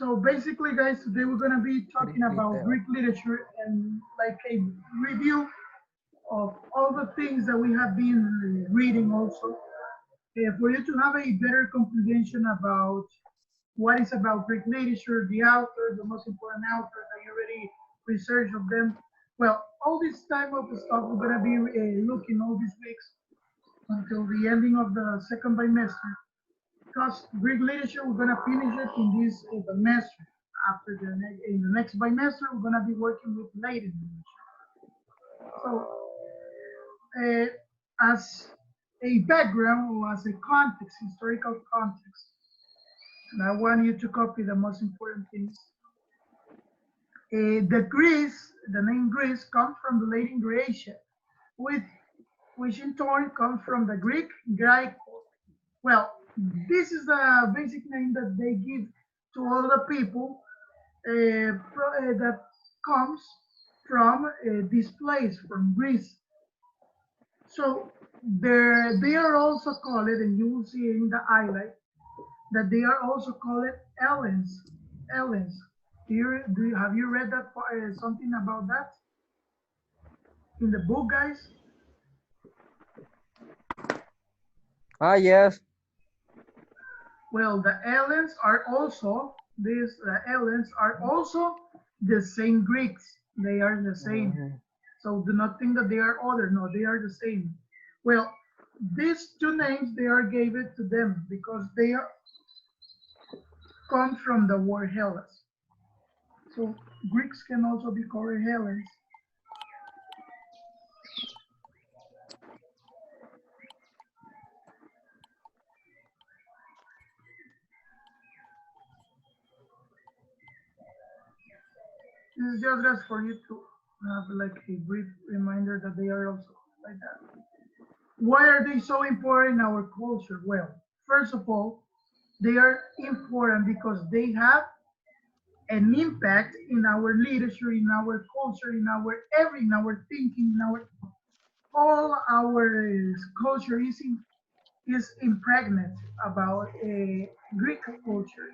So basically, guys, today we're gonna be Greek talking about literature. Greek literature and like a review of all the things that we have been reading also, for you to have a better comprehension about what is about Greek literature, the authors, the most important authors that you already researched of them. Well, all this type of stuff we're gonna be looking all these weeks until the ending of the second bimester. Because Greek literature, we're gonna finish it in this bimester. After in the next bimester, we're gonna be working with Latin literature. So, uh, as a background or as a context, historical context, and I want you to copy the most important things. The Greece, the name Greece, comes from the Latin Graecia, with which in turn comes from the Greek Graiko. Well, this is the basic name that they give to all the people that comes from this place, from Greece. So they are also called, and you will see in the highlight that they are also called Hellenes. Hellenes. Have you read that something about that in the book, guys? Ah, yes. Well, the Hellenes are also these Hellenes are also the same Greeks. They are the same. Mhm. So do not think that they are other. No, they are the same. Well, these two names they are gave it to them because they are come from the word Hellas. So Greeks can also be called Hellenes. This is just for you to have like a brief reminder that they are also like that. Why are they so important in our culture? Well, first of all, they are important because they have an impact in our literature, in our culture, in our thinking, in our all our culture is impregnant about a Greek culture.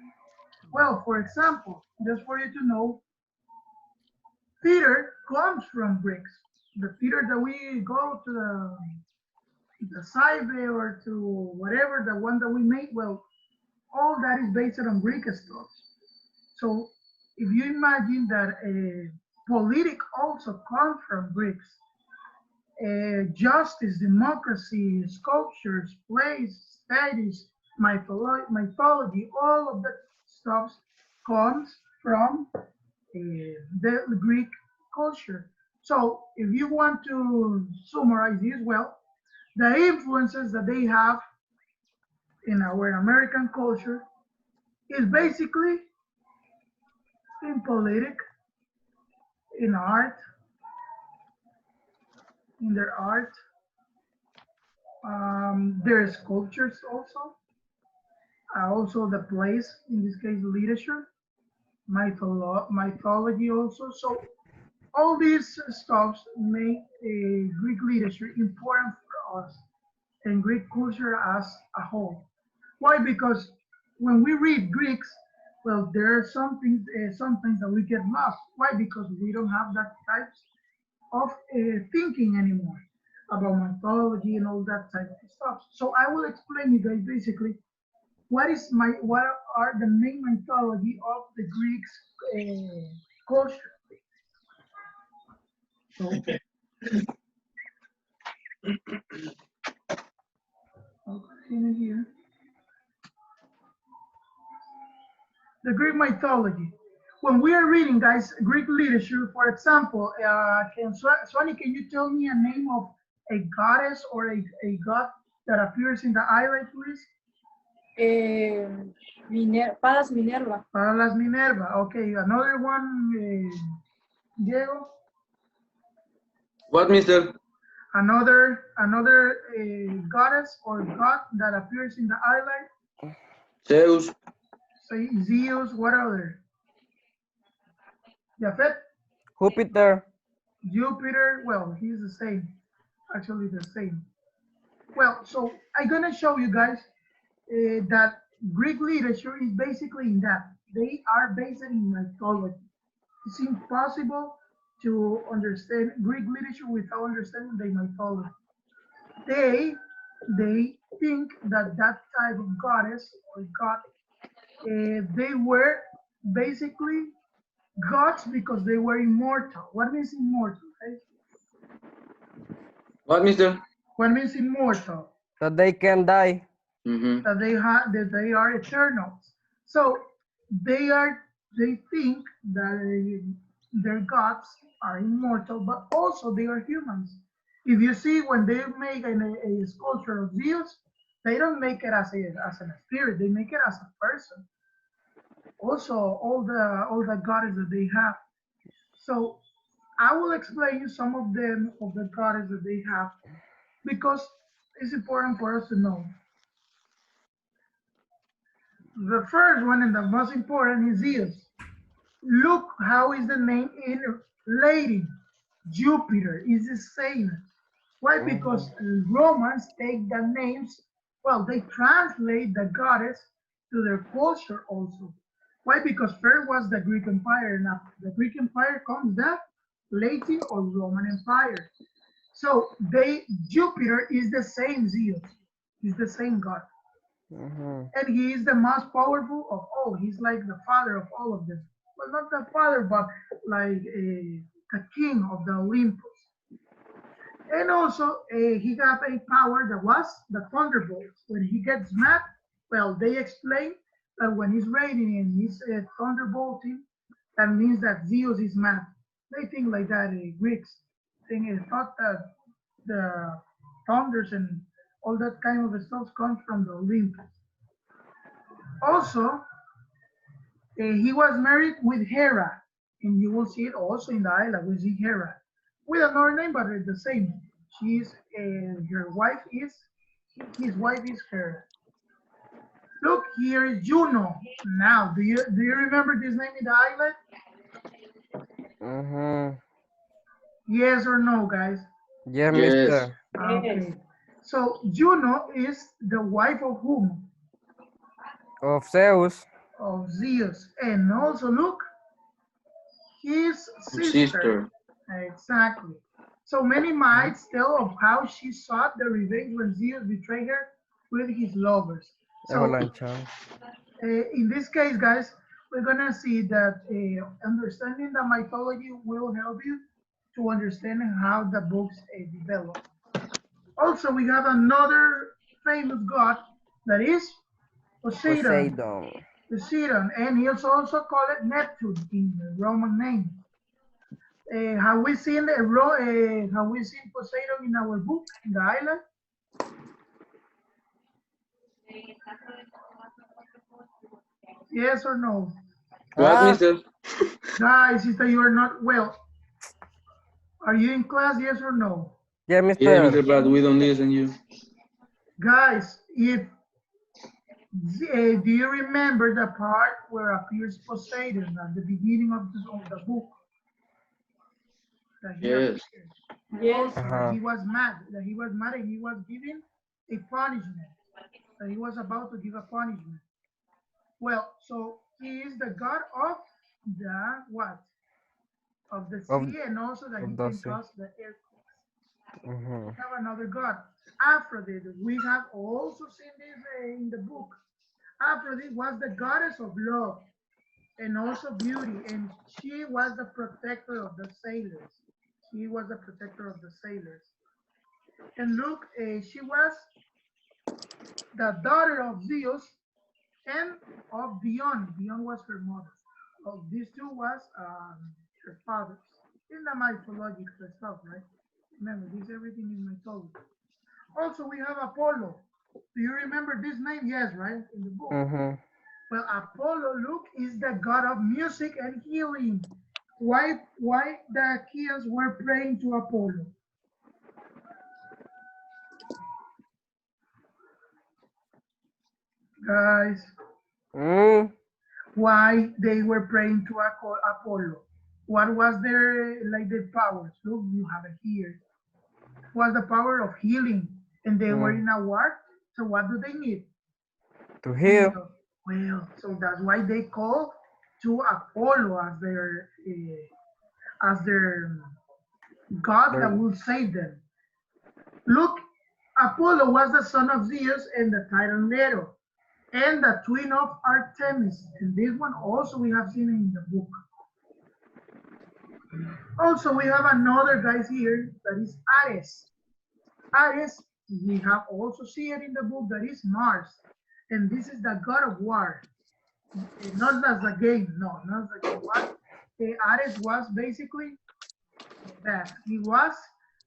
Well, for example, just for you to know, theater comes from Greeks. The theater that we go to the Saive or to whatever the one that we make, well, all that is based on Greek stuff. So if you imagine that politic also comes from Greeks, justice, democracy, sculptures, plays, studies, mythology, all of that stuff comes from the Greek culture. So if you want to summarize this, well, the influences that they have in our American culture is basically in politic, in art, in their art, their sculptures also the plays, in this case, literature, mythology also. So all these stuffs make Greek literature important for us and Greek culture as a whole. Why? Because when we read Greeks, well, there are some things sometimes that we get lost. Why? Because we don't have that types of thinking anymore about mythology and all that type of stuff. So I will explain you guys basically what are the main mythology of the Greeks culture. So I'll continue here. The Greek mythology. When we are reading, guys, Greek literature, for example, Sonny, can you tell me a name of a goddess or a god that appears in the highlight, please? Eh, Palas Minerva. Palas Minerva. Okay, another one, Diego. What, mister? Another goddess or god that appears in the highlight. Zeus. Say Zeus. What other? Japhet. Jupiter. Jupiter. Well, he's the same. Actually, the same. Well, so I'm gonna show you guys that Greek literature is basically in that. they are based in mythology. It's impossible to understand Greek literature without understanding the mythology. They they think that that type of goddess or god, they were basically gods because they were immortal. What means immortal? Right? What, mister? What means immortal? That they can die. Mm-hmm. That they are eternals. So they think that their gods are immortal, but also they are humans. If you see when they make a sculpture of Zeus, they don't make it as a spirit; they make it as a person. Also, all the gods that they have. So I will explain you some of them of the gods that they have because it's important for us to know. The first one and the most important is Zeus. Look how is the name in Latin. Jupiter is the same. Why? Because Romans take the names, well, they translate the goddess to their culture also. Why? Because first was the Greek Empire, and after the Greek Empire comes the Latin or Roman Empire. So Jupiter is the same Zeus, is the same god. Mhm. And he is the most powerful of all. He's like the father of all of them. Well, not the father, but like a king of the Olympus. And also, he got a power that was the thunderbolt. When he gets mad, well, they explain that when he's raining and he's thunderbolting, that means that Zeus is mad. They think like that. Greeks thought that the thunders and all that kind of stuff comes from the Olympus. Also, he was married with Hera, and you will see it also in the island. We see Hera with another name, but it's the same. She's her wife is his wife is Hera. Look, here is Juno. Now, do you remember this name in the island? Mhm. Yes or no, guys? Yeah, Yes. mister. Okay. So Juno is the wife of whom? Of Zeus. Of Zeus. And also look, his sister. Sister. Exactly. So many myths tell of how she sought the revenge when Zeus betrayed her with his lovers. So Avalancha. in this case, guys, we're gonna see that understanding the mythology will help you to understand how the books develop. Also, we have another famous god that is Poseidon. Poseidon. Poseidon, and he is also called Neptune in the Roman name. Have we seen have we seen Poseidon in our book in the island? Yes or no? What, Ah, mister? Guys, sister, you are not well. Are you in class? Yes or no? yeah, Yeah, mister, mister. but we don't listen you. Guys, if do you remember the part where appears Poseidon at the beginning of the book? That he Yes. appeared. Yes. Also, that Uh-huh. he was mad. That he was mad and he was giving a punishment. That he was about to give a punishment. Well, so he is the god of the what? Of the Of, sea, and also that he of the can sea. cause the earthquakes. Mhm. We have another god, Aphrodite. We have also seen this in the book. Aphrodite was the goddess of love and also beauty, and she was the protector of the sailors. She was the protector of the sailors. And look, she was the daughter of Zeus and of Dion. Dion was her mother. Of these two was her fathers. In the mythological stuff, right? Remember, this everything is mythology. Also, we have Apollo. Do you remember this name? Yes, right? In the book. Mhm. Well, Apollo, look, is the god of music and healing. Why the Achaeans were praying to Apollo? Guys, Mm. why they were praying to Apollo? What was their like their powers? Look, you have it here. Was the power of healing, and they were Mm. in a war. So what do they need? To heal. Well, so that's why they call to Apollo as their god that will save them. Look, Apollo was the son of Zeus and the Titan Leto, and the twin of Artemis. And this one also we have seen in the book. Also, we have another guys here that is Ares. Ares, we have also seen it in the book, that is Mars. And this is the god of war. Not as a game, no, not as a game. What? Ares was basically that. He was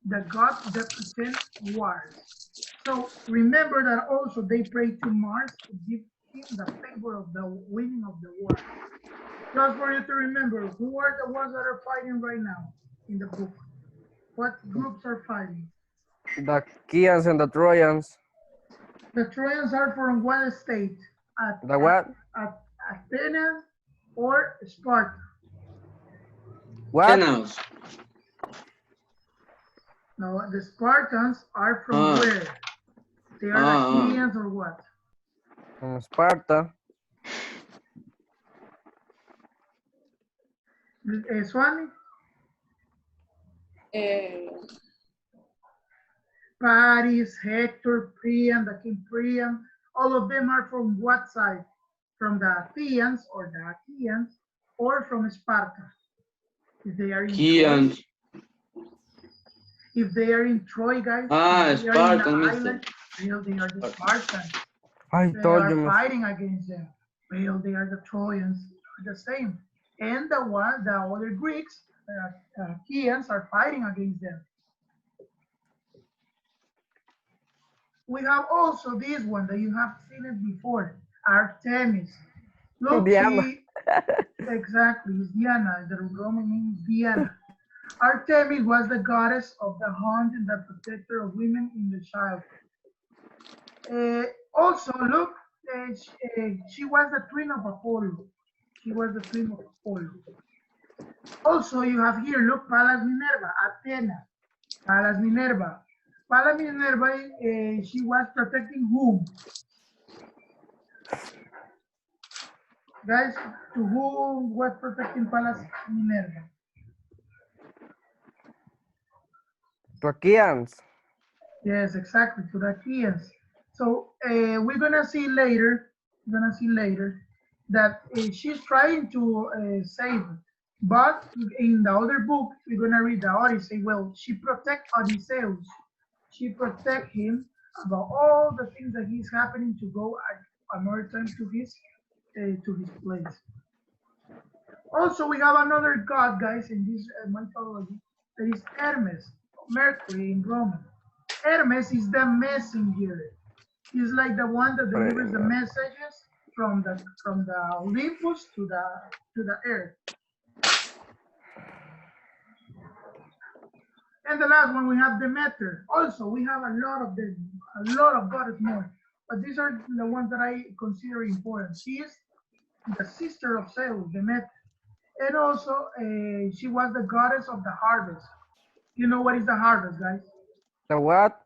the god that pretends wars. So remember that also they pray to Mars to give him the favor of the winning of the war. Just for you to remember, who are the ones that are fighting right now in the book? What groups are fighting? The Chians and the Trojans. The Trojans are from what state? The what? At Athena or Sparta? What? Canals. No, the Spartans are from where? They are the Athenians or what? From Sparta. Swami? Eh, Paris, Hector, Priam, the king Priam, all of them are from what side? From the Athenians or from Sparta? If they are in Chians. Troy, if they are in Troy, guys, if they are Spartan, in the mister. island, well, they are the Spartans. I They told are you. fighting against them. Well, they are the Trojans, the same. And the other Greeks, Chians, are fighting against them. We have also this one that you have seen it before, Artemis. Look, Diana. exactly, it's Diana. The Roman name is Diana. Artemis was the goddess of the hunt and the protector of women in the child. Also, look, she was the twin of Apollo. She was the twin of Apollo. Also, you have here, look, Pallas Minerva, Athena, Pallas Minerva. Pallas Minerva, she was protecting whom? Guys, to whom was protecting Pallas Minerva? The Chians. Yes, exactly, to the Chians. So we're gonna see later, that she's trying to save, but in the other book, we're gonna read the Odyssey. Well, she protect Odysseus. She protect him about all the things that he's happening to go another time to his place. Also, we have another god, guys, in this mythology, that is Hermes, Mercury in Roman. Hermes is the messenger. He's like the one that delivers the messages from the Olympus to the earth. And the last one we have Demeter. Also, we have a lot of them, a lot of goddess more. But these are the ones that I consider important. She is the sister of Zeus, Demeter. And also, she was the goddess of the harvest. You know what is the harvest, guys? The what?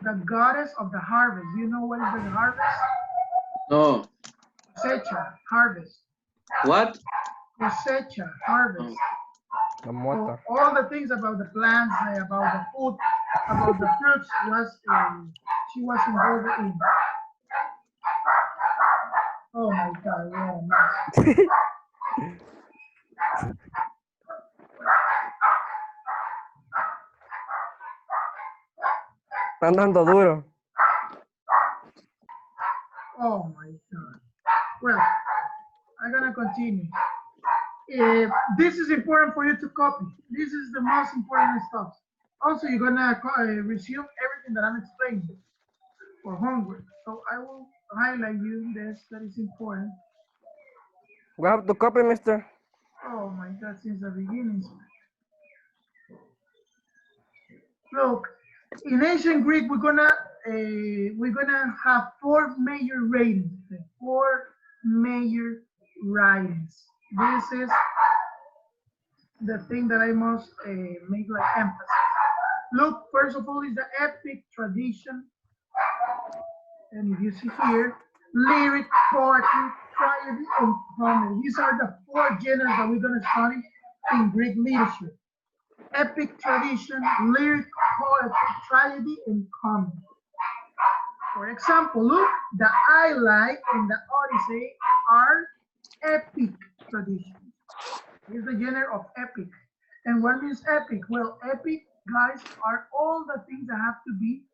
The goddess of the harvest. You know what is the harvest? No. Cosecha, harvest. What? Cosecha, harvest. The So mota. all the things about the plants, about the food, about the fruits she was involved in. Oh my God, yeah, nice. Están dando duro. Oh my God. Well, I'm gonna continue. This is important for you to copy. This is the most important stuff. Also, you're gonna resume everything that I'm explaining for homework. So I will highlight you this that is important. We have to copy, mister. Oh my God, since the beginning. Look, in ancient Greek, we're gonna have four major ratings. Four major writings. This is the thing that I must make like emphasis. Look, first of all, is the epic tradition, and if you see here, lyric, poetry, tragedy, and comedy. These are the four genres that we're going to study in Greek literature. Epic tradition, lyric, poetry, tragedy, and comedy. For example, look, the Iliad and the Odyssey are epic traditions. Here's the genre of epic. And what means epic? Well, epic, guys, are all the things that have to be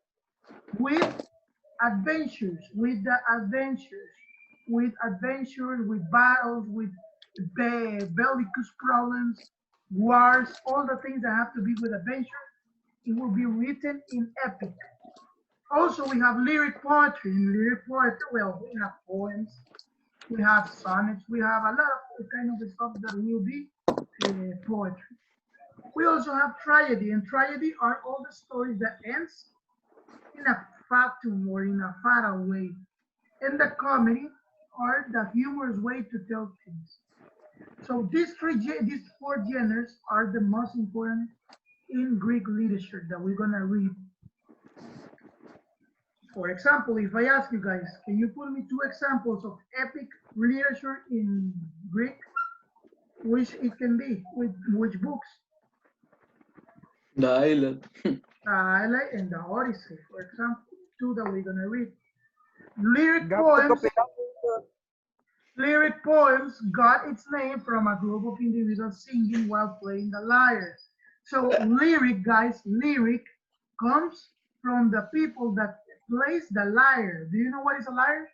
with adventures, with battles, with bellicose problems, wars, all the things that have to be with adventure. It will be written in epic. Also, we have lyric poetry. In lyric poetry, well, we have poems, we have sonnets, we have a lot of kind of stuff that will be poetry. We also have tragedy, and tragedy are all the stories that ends in a fatum or in a fatal way. And the comedy are the humorous way to tell things. So these four genres are the most important in Greek literature that we're gonna read. For example, if I ask you guys, can you put me two examples of epic literature in Greek? Which it can be, with which books? The island. The Iliad and the Odyssey, for example, two that we're gonna read. Lyric poems got its name from a group of individuals singing while playing the lyre. So lyric, guys, lyric comes from the people that plays the lyre. Do you know what is a lyre?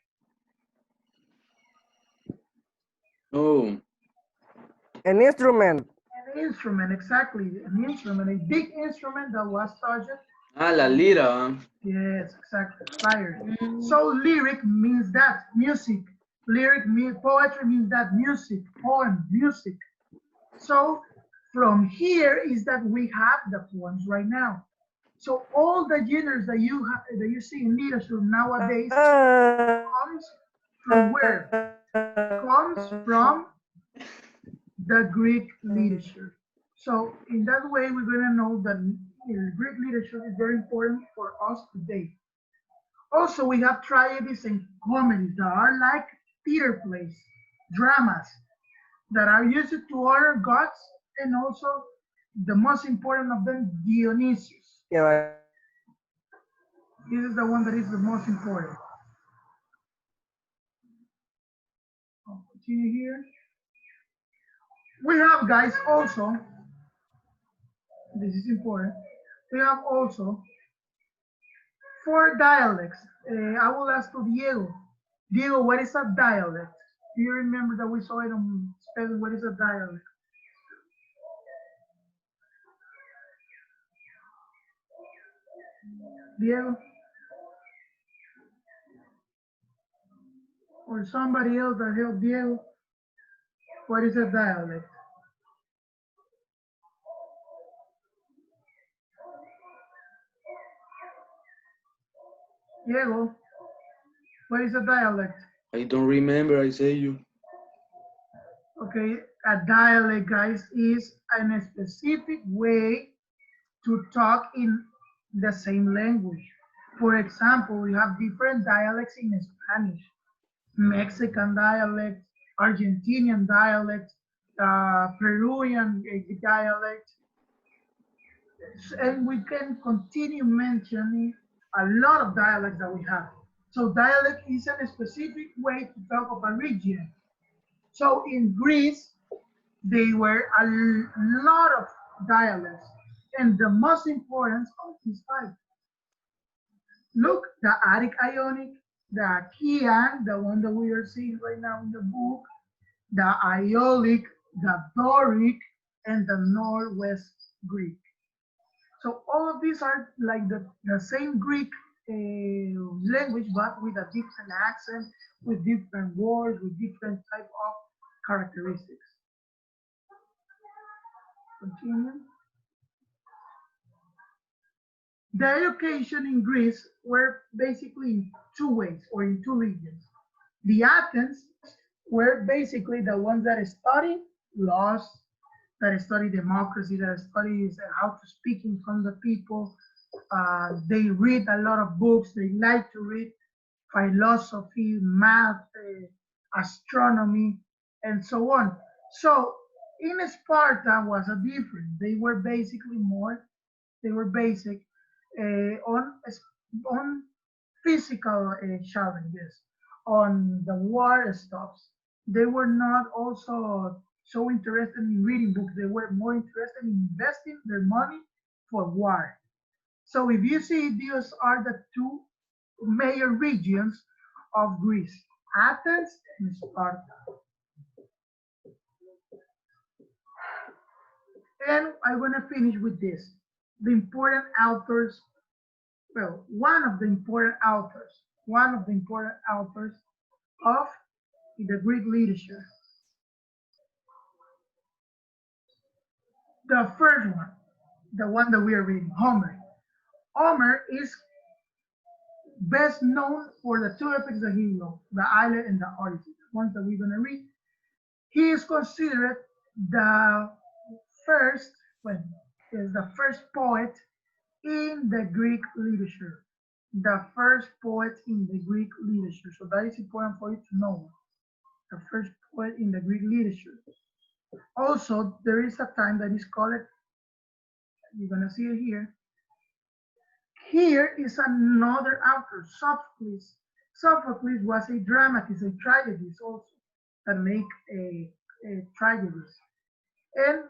Oh, An instrument. An instrument, exactly. An instrument, a big instrument that was touched. la lira. Yes, exactly. Lyre. So lyric means that music. Lyric means poetry means that music, poem, music. So from here is that we have the poems right now. So all the genres that you see in literature nowadays comes from where? Comes from the Greek literature. So in that way, we're going to know that Greek literature is very important for us today. Also, we have tragedies and comedies that are like theater plays, dramas that are used to honor gods, and also the most important of them, Dionysius. Yeah, This is the one that is the most important. I'll continue here. We have, guys, also, this is important, we have also 4 dialects. I will ask to Diego. Diego, what is a dialect? Do you remember that we saw it on spelling? What is a dialect? Diego? Or somebody else that helped Diego? What is a dialect? Diego, what is a dialect? I don't remember, I say you. Okay, a dialect, guys, is a specific way to talk in the same language. For example, we have different dialects in Spanish, Mexican dialect, Argentinian dialect, Peruvian dialect, and we can continue mentioning a lot of dialects that we have. So dialect is a specific way to talk of a region. So in Greece, there were a lot of dialects, and the most important of these 5. Look, the Attic Ionic, the Achaean, the one that we are seeing right now in the book, the Iolic, the Doric, and the Northwest Greek. So all of these are like the same Greek language, but with a different accent, with different words, with different type of characteristics. Continue. The education in Greece were basically in 2 ways or in 2 regions. The Athens were basically the ones that study laws, that study democracy, that studies how to speak in front of the people. They read a lot of books. They like to read philosophy, math, astronomy, and so on. So in Sparta was a different. They were basically more. They were basic on physical challenges, on the war stuffs. They were not also so interested in reading books. They were more interested in investing their money for war. So if you see, these are the two major regions of Greece, Athens and Sparta. And I'm going to finish with this. The important authors, well, one of the important authors of the Greek literature. The first one, the one that we are reading, Homer. Homer is best known for the two epics that he wrote, the Iliad and the Odyssey, the ones that we're going to read. He is considered the first, well, is the first poet in the Greek literature. The first poet in the Greek literature. So that is important for you to know. The first poet in the Greek literature. Also, there is a time that is called, you're gonna see it here. Here is another author, Sophocles. Sophocles was a dramatist, a tragedist also, that make a tragedies. And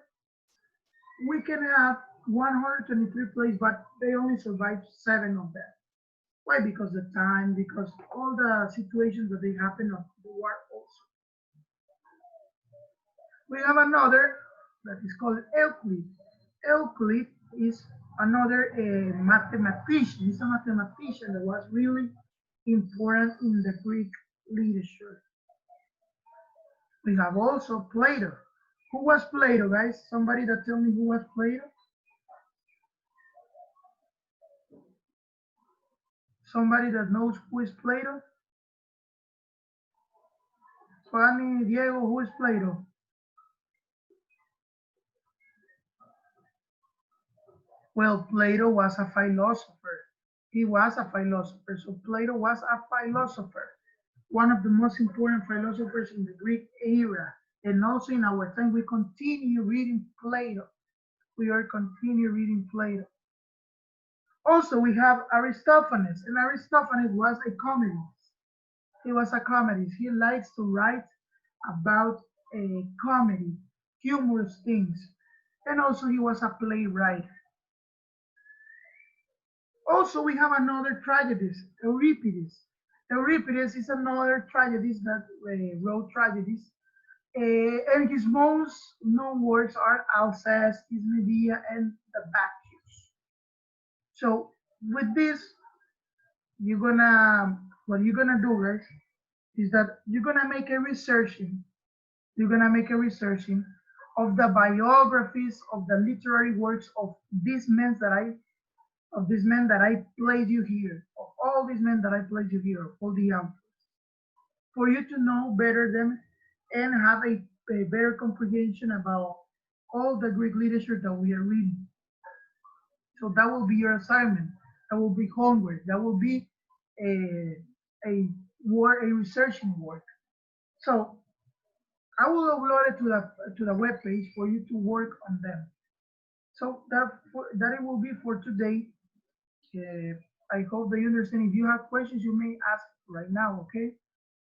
we can have 123 plays, but they only survived 7 of them. Why? Because the time, because all the situations that they happen of the war also. We have another that is called Euclid. Euclid is another mathematician. He's a mathematician that was really important in the Greek literature. We have also Plato. Who was Plato, guys? Somebody that tell me who was Plato? Somebody that knows who is Plato? Fanny, Diego, who is Plato? Well, Plato was a philosopher. He was a philosopher. So Plato was a philosopher, one of the most important philosophers in the Greek era. And also in our time, we continue reading Plato. We are continue reading Plato. Also, we have Aristophanes, and Aristophanes was a comedist. He was a comedist. He likes to write about a comedy, humorous things. And also he was a playwright. Also, we have another tragedist, Euripides. Euripides is another tragedist that wrote tragedies. And his most known works are Alceste, His Medea, and the Bacchus. So with this, what you're gonna do, guys, is that you're gonna make a researching. You're gonna make a researching of the biographies of the literary works of these men that I played you here, of all these men that I played you here, all the for you to know better them and have a better comprehension about all the Greek literature that we are reading. So that will be your assignment. That will be homework. That will be a researching work. So I will upload it to the web page for you to work on them. So that it will be for today. I hope that you understand. If you have questions, you may ask right now, okay?